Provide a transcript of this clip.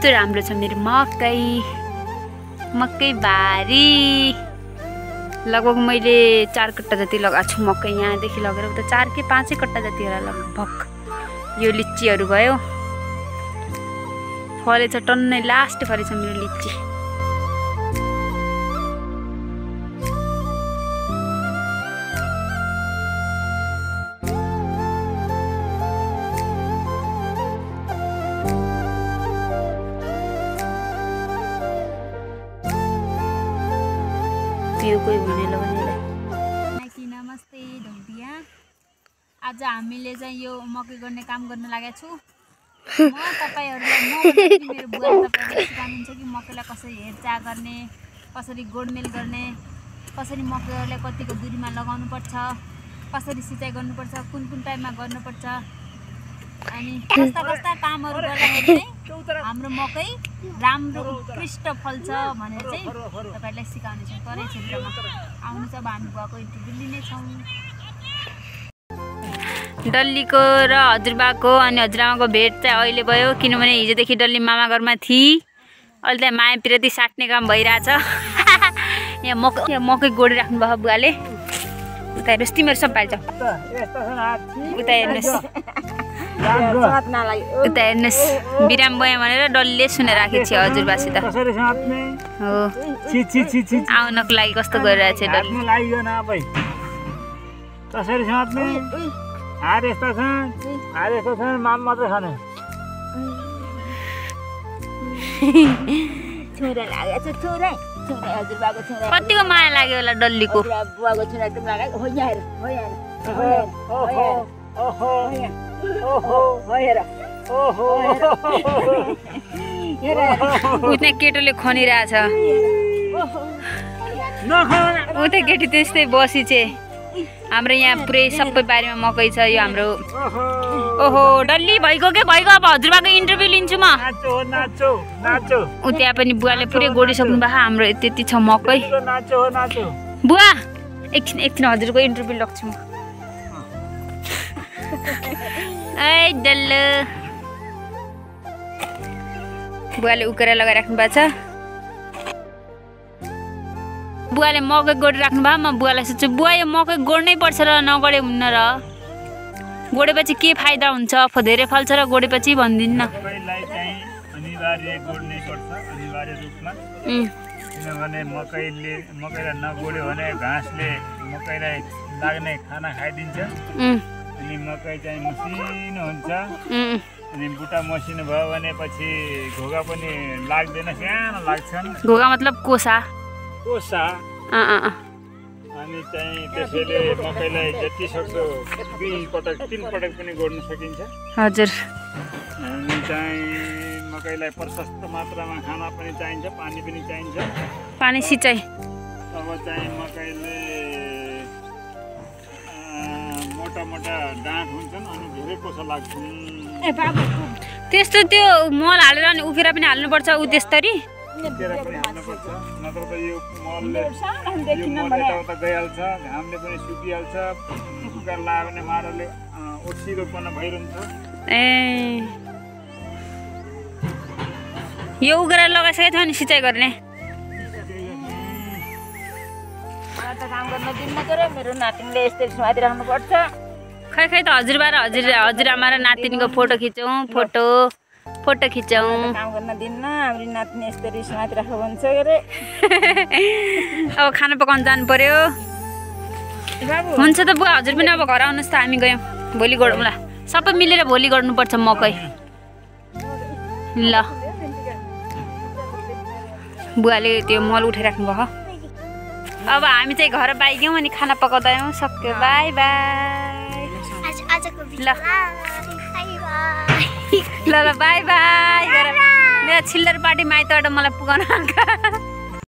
कस्तो राम्रो छ मेरो मकै बारी। लगभग मैले 4 कट्टा जति लगाएको छु मकै, यहाँदेखि लगेर उता 4 कि 5 कट्टा जति होला लगभग। यो लिच्चीहरू भयो, फलेछ टन्नै, लास्ट फलेछ मेरो लिच्ची। नमस्ते ढोटिया, आज हामीले चाहिँ यो मकै गर्ने काम गर्न लागेको छु। म तपाईहरुलाई मेरो बुवा तपाईहरुले सिकाउनुहुन्छ कि मकैलाई कसरी हेरचाह गर्ने, कसरी गोडमेल गर्ने, कसरी मकैहरुलाई कतिको दूरीमा लगाउनु पर्छ, कसरी सिँचाइ गर्नुपर्छ, कुन टाइममा गर्नुपर्छ, अनि कस्ता कामहरु गर्दाखेरि चाहिँ हाम्रो मकै राम्रो उत्कृष्ट फल्छ भनेर चाहिँ तपाईहरुलाई सिकाउने छु तरै क्षेत्रमा। आउनु चाहिँ हामी बुवाको इन्टरभ्यु लिने छौं। डल्लीको र हजुरबाको अनि हजुरआमाको भेट चाहिँ अहिले भयो, किनभने हिजोदेखि डल्ली मामा घरमा थिए। अहिले त्यहाँ माया पिरती साट्ने काम भइरहेछ। यहाँ मकै गोडिराख्नु भयो बुवाले। उता हेर्नुहोस्, तिमीहरू सब पाइन्छ उता हेर्नुहोस्, उता हेर्नुहोस्, बिराम भयो भनेर डल्लीले सुनेर राखेको छ हजुरबासित। हो, आउनको लागि कस्तो गरिरहेछ डल्ली। कतिको माया लाग्यो होला डल्लीको। उता केटोले खनिरहेछ, उता केटी त्यस्तै बसी चाहिँ। हाम्रो यहाँ पुरै सबै बारीमा मकै छ। यो हाम्रो ओहो डल्ली भइगयो के भइगयो। अब हजुरबाको इन्टरभ्यु लिन्छु म। त्यहाँ पनि बुवाले पुरै गोडिसक्नु भएको। हाम्रो त्यति छ मकै। बुवा एकछिन हजुरको इन्टरभ्यु लग्छु म। ऐ डल्लो, बुवाले उकेरा लगाइराख्नु भएको छ। बुवाले मकै गोडिराख्नु भयो। म बुवालाई सोध्छु, बुवा यो मकै गोड्नै पर्छ र नगोडे हुन्न र? गोडेपछि के फाइदा हुन्छ? धेरै फल्छ र गोडेपछि भनिदिनु न। किनभने मकैलाई नगोड्यो भने घाँसले मकैलाई लाग्ने खाना खाइदिन्छ। अनि मकै चाहिँ मसिनो हुन्छ। अनि बुट्टा मसिनो भयो भने पछि घोगा पनि लाग्दैन, सानो लाग्छन्। घोगा मतलब कोसा? कोसा। अनि चाहिँ त्यसैले मकैलाई जति सक्दो 3 पटक पनि गोड्न सकिन्छ। हजुर। अनि चाहिँ मकैलाई प्रशस्त मात्रामा खाना पनि चाहिन्छ, पानी पनि चाहिन्छ। पानी सिँचाइ अब चाहिँ मकैले मोटा डाँठ हुन्छन् अनि धेरै कोसा लाग्छन्। त्यस्तो त्यो मल हालेर अनि उखेर पनि हाल्नुपर्छ उ त्यसरी? उखेर पनि हाल्नुपर्छ, नत्र त यो मलले यताउता गइहाल्छ, घामले पनि सुकिहाल्छ। सुकाएर लाग्यो भने माटोले ओछिलोपना भइरहन्छ। यो उखेर लगाइसकेको थियो नि सिँचाइ गर्ने? काम गर्न दिन्न के रे, मेरो नातिनीले यस्तै सुहाइदिराख्नु पर्छ। खै त हजुरबा र हजुरआमा र नातिनीको फोटो खिचौँ, फोटो खिचौँ। काम गर्न दिन्न, हाम्रो नातिनी यस्तै सुहाइदिराख्नु भन्छ के रे। अब खाना पकाउन जानु पर्यो। हुन्छ त बुवा, हजुर पनि अब घर आउनुहोस् त, हामी गयौँ। भोलि गरौँ ल, सबै मिलेर भोलि गर्नुपर्छ मकै। ल बुवाले त्यो मल उठाइराख्नु भयो। अब हामी चाहिँ घर बाइग्यौँ अनि खाना पकाउँदैनौँ। सक्यो, बाई बाई। ल बाई बाई। मेरो छिल्लर पार्टी माइतबाट मलाई पुगाउन